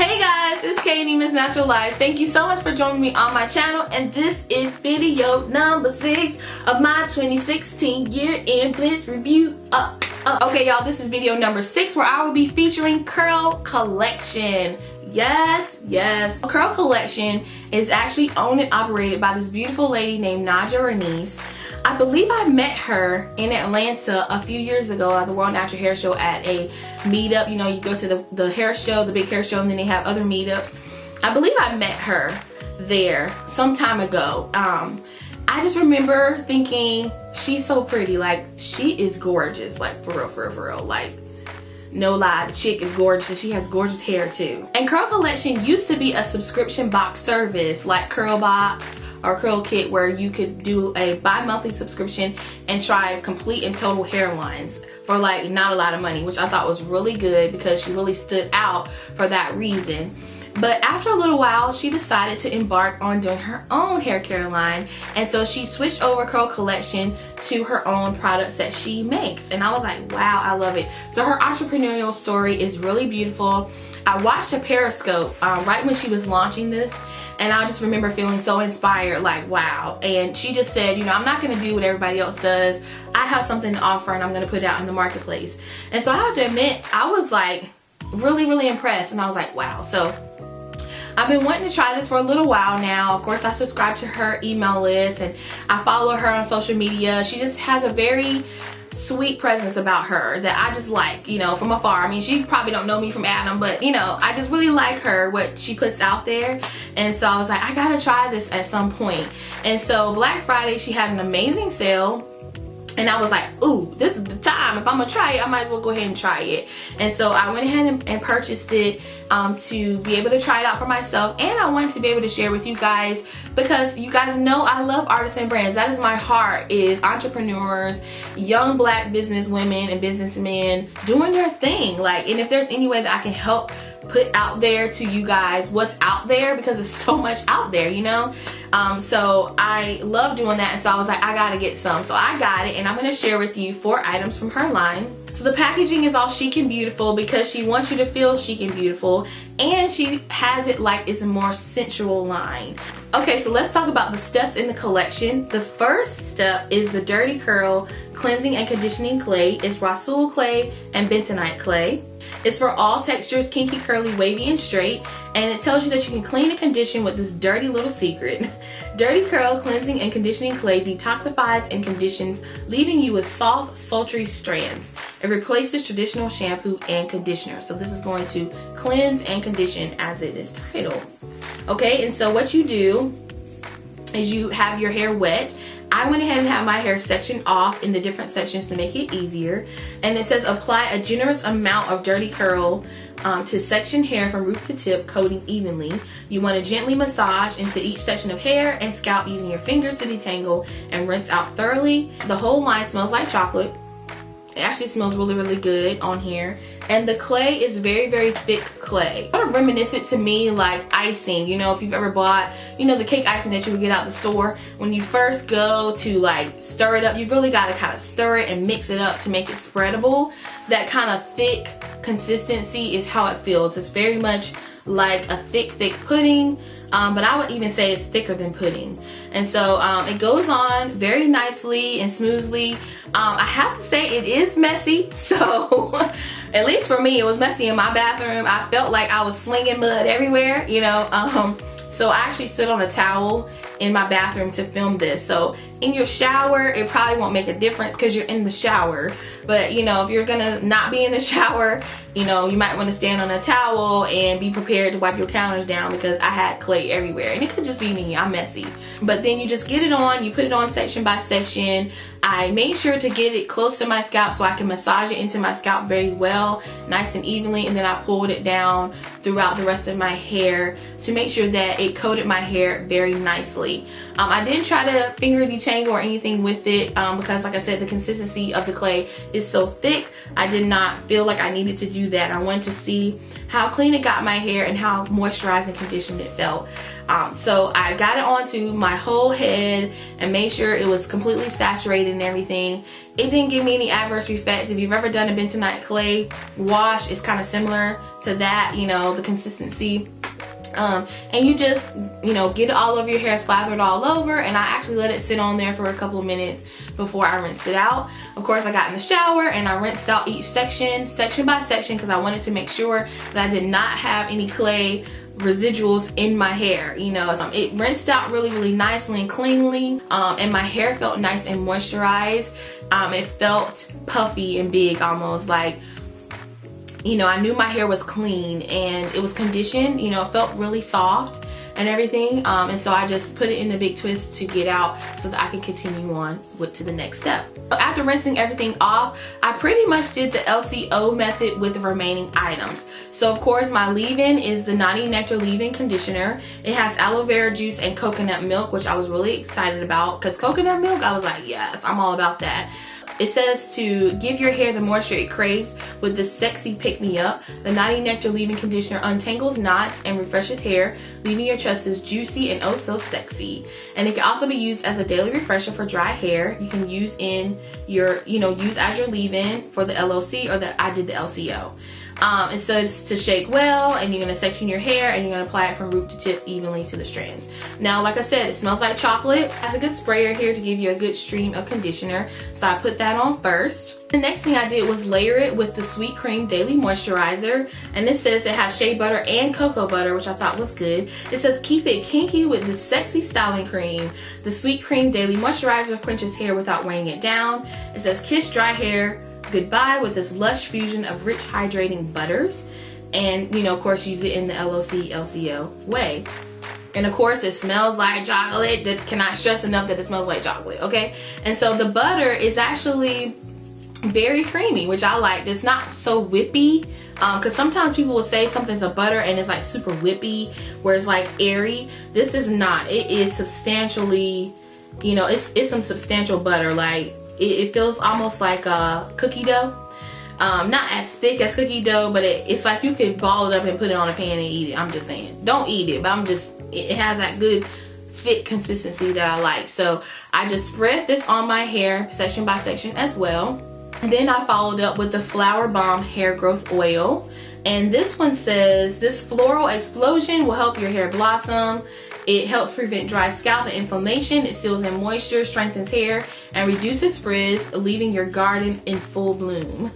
Hey guys, it's Katie, Miss Natural Life. Thank you so much for joining me on my channel, and this is video number 6 of my 2016 Year End Blitz review. Okay y'all, this is video number 6 where I will be featuring Curl Collection. Yes. Curl Collection is actually owned and operated by this beautiful lady named Nadja Renise. I believe I met her in Atlanta a few years ago at the World Natural Hair Show at a meetup. You know, you go to the hair show, the big hair show, and then they have other meetups. I believe I met her there some time ago. I just remember thinking, she's so pretty. Like, she is gorgeous. Like, for real. Like, no lie, the chick is gorgeous, and she has gorgeous hair too. And Curl Collection used to be a subscription box service like Curl Box or Curl Kit, where you could do a bi-monthly subscription and try complete and total hair lines for like not a lot of money, which I thought was really good because she really stood out for that reason. But after a little while, she decided to embark on doing her own hair care line, and so she switched over Curl Collection to her own products that she makes. And I was like, wow, I love it. So her entrepreneurial story is really beautiful. I watched a Periscope right when she was launching this, and I just remember feeling so inspired, like, wow. And she just said, you know, I'm not going to do what everybody else does. I have something to offer, and I'm going to put it out in the marketplace. And so I have to admit, I was like really impressed, and I was like, wow. So I've been wanting to try this for a little while now. Of course, I subscribe to her email list and I follow her on social media. She just has a very sweet presence about her that I just like, you know, from afar. I mean, she probably don't know me from Adam, but you know, I just really like her, what she puts out there. And so I was like, I gotta try this at some point. And so Black Friday, she had an amazing sale. And I was like, ooh, this is the time. If I'm gonna try it, I might as well go ahead and try it. And so I went ahead and purchased it to be able to try it out for myself. And I wanted to be able to share with you guys, because you guys know I love artisan brands. That is my heart, is entrepreneurs, young black business women and businessmen doing their thing. Like, and if there's any way that I can help put out there to you guys what's out there, because there's so much out there, you know. So I love doing that, and so I was like, I gotta get some. So I got it, and I'm gonna share with you 4 items from her line. So the packaging is all chic and beautiful because she wants you to feel chic and beautiful, and she has it like it's a more sensual line. Okay, so let's talk about the steps in the collection. The first step is the Dirty Curl Cleansing and Conditioning Clay. It's Rasul clay and bentonite clay. It's for all textures, kinky, curly, wavy, and straight. And it tells you that you can clean and condition with this dirty little secret. Dirty Curl Cleansing and Conditioning Clay detoxifies and conditions, leaving you with soft, sultry strands. It replaces traditional shampoo and conditioner. So this is going to cleanse and condition, as it is titled. Okay, and so what you do is you have your hair wet. I went ahead and had my hair sectioned off in the different sections to make it easier. And it says apply a generous amount of Dirty Curl to section hair from root to tip, coating evenly. You want to gently massage into each section of hair and scalp using your fingers to detangle and rinse out thoroughly. The whole line smells like chocolate. It actually smells really good on here. And the clay is very thick clay. Kind of reminiscent to me like icing. You know, if you've ever bought, you know, the cake icing that you would get out the store. When you first go to like stir it up, you've really got to kind of stir it and mix it up to make it spreadable. That kind of thick consistency is how it feels. It's very much like a thick pudding. But I would even say it's thicker than pudding. And so it goes on very nicely and smoothly. I have to say it is messy, so at least for me it was messy in my bathroom. I felt like I was slinging mud everywhere, you know. So I actually stood on a towel in my bathroom to film this. So in your shower, it probably won't make a difference because you're in the shower. But you know, if you're gonna not be in the shower, you know, you might want to stand on a towel and be prepared to wipe your counters down, because I had clay everywhere. And it could just be me, I'm messy. But then you just get it on, you put it on section by section. I made sure to get it close to my scalp so I can massage it into my scalp very well, nice and evenly, and then I pulled it down throughout the rest of my hair to make sure that it coated my hair very nicely. I didn't try to finger detangle or anything with it because, like I said, the consistency of the clay is so thick. I did not feel like I needed to do that. I wanted to see how clean it got my hair and how moisturized and conditioned it felt. So I got it onto my whole head and made sure it was completely saturated and everything. It didn't give me any adverse effects. If you've ever done a bentonite clay wash, it's kind of similar to that, you know, the consistency. And you just, you know, get it all over your hair, slather it all over, and I actually let it sit on there for a couple of minutes before I rinsed it out. Of course, I got in the shower and I rinsed out each section by section, because I wanted to make sure that I did not have any clay residuals in my hair. You know, it rinsed out really nicely and cleanly, and my hair felt nice and moisturized. It felt puffy and big, almost like, you know, I knew my hair was clean and it was conditioned. You know, it felt really soft and everything, and so I just put it in the big twist to get out so that I can continue on to the next step. So after rinsing everything off, I pretty much did the LCO method with the remaining items. So of course, my leave-in is the Knotty Nectar leave-in conditioner. It has aloe vera juice and coconut milk, which I was really excited about, because coconut milk, I was like, yes, I'm all about that. It says to give your hair the moisture it craves with this sexy pick-me-up. The Knotty Nectar leave-in conditioner untangles knots and refreshes hair, leaving your tresses juicy and oh so sexy. And it can also be used as a daily refresher for dry hair. You can use in your, you know, use as your leave-in for the LOC, or I did the LCO. It says to shake well, and you're going to section your hair and you're going to apply it from root to tip evenly to the strands. Now, like I said, it smells like chocolate. It has a good sprayer here to give you a good stream of conditioner, so I put that on first. The next thing I did was layer it with the Sweet Cream Daily Moisturizer, and this says it has shea butter and cocoa butter, which I thought was good. It says keep it kinky with the sexy styling cream. The Sweet Cream Daily Moisturizer quenches hair without weighing it down. It says kiss dry hair goodbye with this lush fusion of rich hydrating butters, and you know, of course, use it in the LOC LCO way. And of course, it smells like chocolate. That cannot stress enough that it smells like chocolate, okay? And so the butter is actually very creamy, which I like. It's not so whippy, because sometimes people will say something's a butter and it's like super whippy, where it's like airy. This is not. It is substantially, you know, it's some substantial butter. Like, it feels almost like a cookie dough. Not as thick as cookie dough, but it's like you could ball it up and put it on a pan and eat it. I'm just saying. Don't eat it, but it has that good fit consistency that I like. So I just spread this on my hair section by section as well. And then I followed up with the Flower Bomb Hair Growth Oil. And this one says, this floral explosion will help your hair blossom. It helps prevent dry scalp and inflammation. It seals in moisture, strengthens hair, and reduces frizz, leaving your garden in full bloom.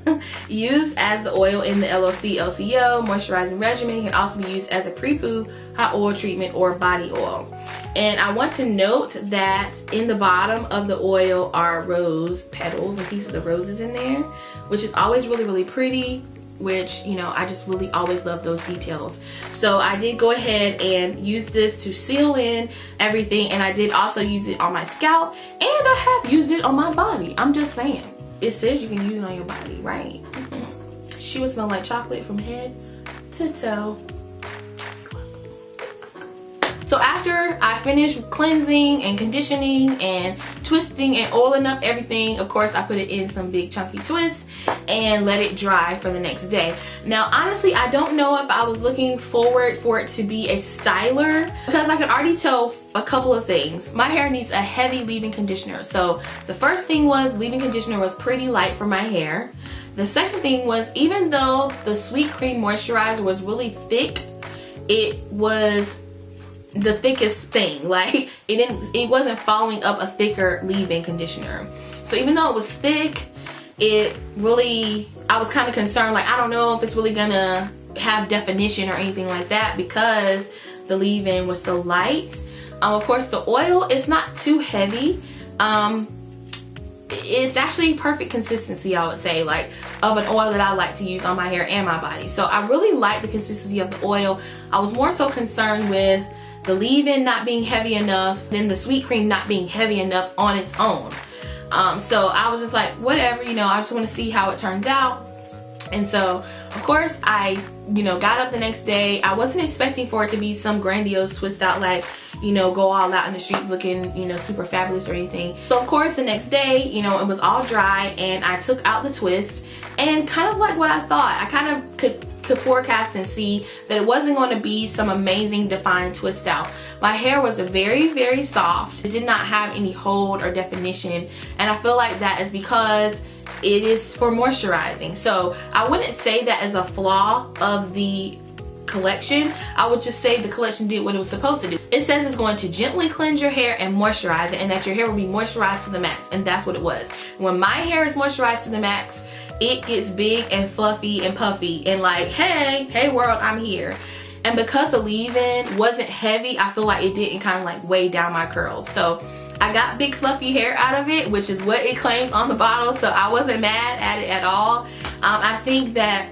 Used as the oil in the LOC LCO moisturizing regimen, it can also be used as a pre-poo, hot oil treatment, or body oil. And I want to note that in the bottom of the oil are rose petals and pieces of roses in there, which is always really pretty, which, you know, I just really always love those details. So I did go ahead and use this to seal in everything, and I did also use it on my scalp, and I have used it on my body. I'm just saying, it says you can use it on your body, right? She would smell like chocolate from head to toe. So after I finished cleansing and conditioning and twisting and oiling up everything, of course I put it in some big chunky twists and let it dry for the next day. Now honestly, I don't know if I was looking forward for it to be a styler, because I could already tell a couple of things. My hair needs a heavy leave-in conditioner. So the first thing was leave-in conditioner was pretty light for my hair. The second thing was, even though the Sweet Cream Moisturizer was really thick, it was the thickest thing. Like, it wasn't following up a thicker leave-in conditioner. So even though it was thick, it really, I was kind of concerned, like, I don't know if it's really gonna have definition or anything like that, because the leave-in was so light. Of course, the oil is not too heavy. It's actually perfect consistency, I would say, like, of an oil that I like to use on my hair and my body. So I really like the consistency of the oil. I was more so concerned with the leave-in not being heavy enough, then the sweet cream not being heavy enough on its own. So I was just like, whatever, you know, I just want to see how it turns out. And so, of course, I, you know, got up the next day. I wasn't expecting for it to be some grandiose twist out, like, you know, go all out in the streets looking, you know, super fabulous or anything. So, of course, the next day, you know, it was all dry, and I took out the twist, and kind of like what I thought, I kind of could forecast and see that it wasn't going to be some amazing defined twist out. My hair was very soft. It did not have any hold or definition, and I feel like that is because it is for moisturizing. So I wouldn't say that as a flaw of the collection. I would just say the collection did what it was supposed to do. It says it's going to gently cleanse your hair and moisturize it, and that your hair will be moisturized to the max, and that's what it was. When my hair is moisturized to the max, it gets big and fluffy and puffy and like, hey world, I'm here. And because the leave-in wasn't heavy, I feel like it didn't kind of like weigh down my curls. So I got big fluffy hair out of it, which is what it claims on the bottle, so I wasn't mad at it at all. I think that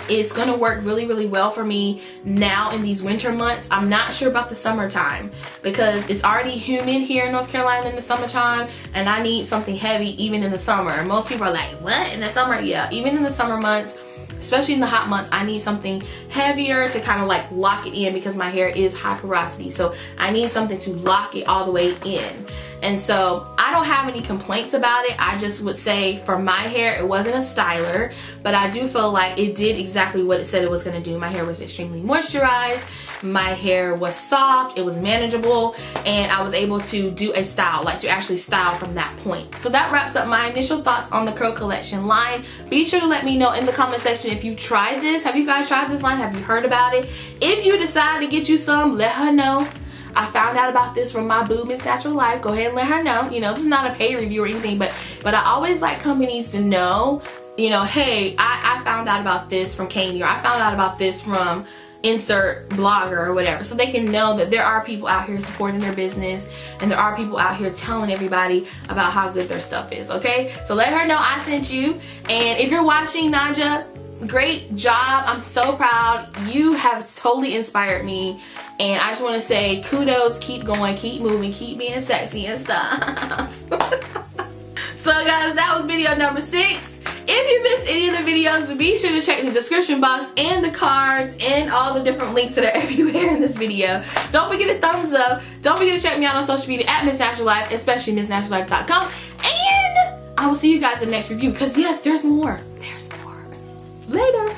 it's gonna work really, really well for me now in these winter months. I'm not sure about the summertime because it's already humid here in North Carolina in the summertime, and I need something heavy even in the summer. Most people are like, what, in the summer? Yeah, even in the summer months, especially in the hot months, I need something heavier to kind of like lock it in because my hair is high porosity. So I need something to lock it all the way in. And so I don't have any complaints about it. I just would say for my hair, it wasn't a styler, but I do feel like it did exactly what it said it was gonna do. My hair was extremely moisturized. My hair was soft, it was manageable, and I was able to do a style, like to actually style from that point. So that wraps up my initial thoughts on the Curl Collection line. Be sure to let me know in the comment section if you tried this. Have you guys tried this line? Have you heard about it? If you decide to get you some, let her know. I found out about this from my boo, Miss Natural Life. Go ahead and let her know. You know, this is not a pay review or anything, but I always like companies to know, you know, hey, I found out about this from Kanye, or I found out about this from insert blogger or whatever, so they can know that there are people out here supporting their business, and there are people out here telling everybody about how good their stuff is. Okay, so let her know I sent you. And if you're watching, Nadja, great job. I'm so proud. You have totally inspired me, and I just want to say kudos. Keep going, keep moving, keep being sexy and stuff. So guys, that was video number 6. If you missed any of the videos, be sure to check the description box and the cards and all the different links that are everywhere in this video. Don't forget to thumbs up. Don't forget to check me out on social media at MzNaturalLife, especially MzNaturalLife.com. And I will see you guys in the next review, because yes, there's more. There's more. Later.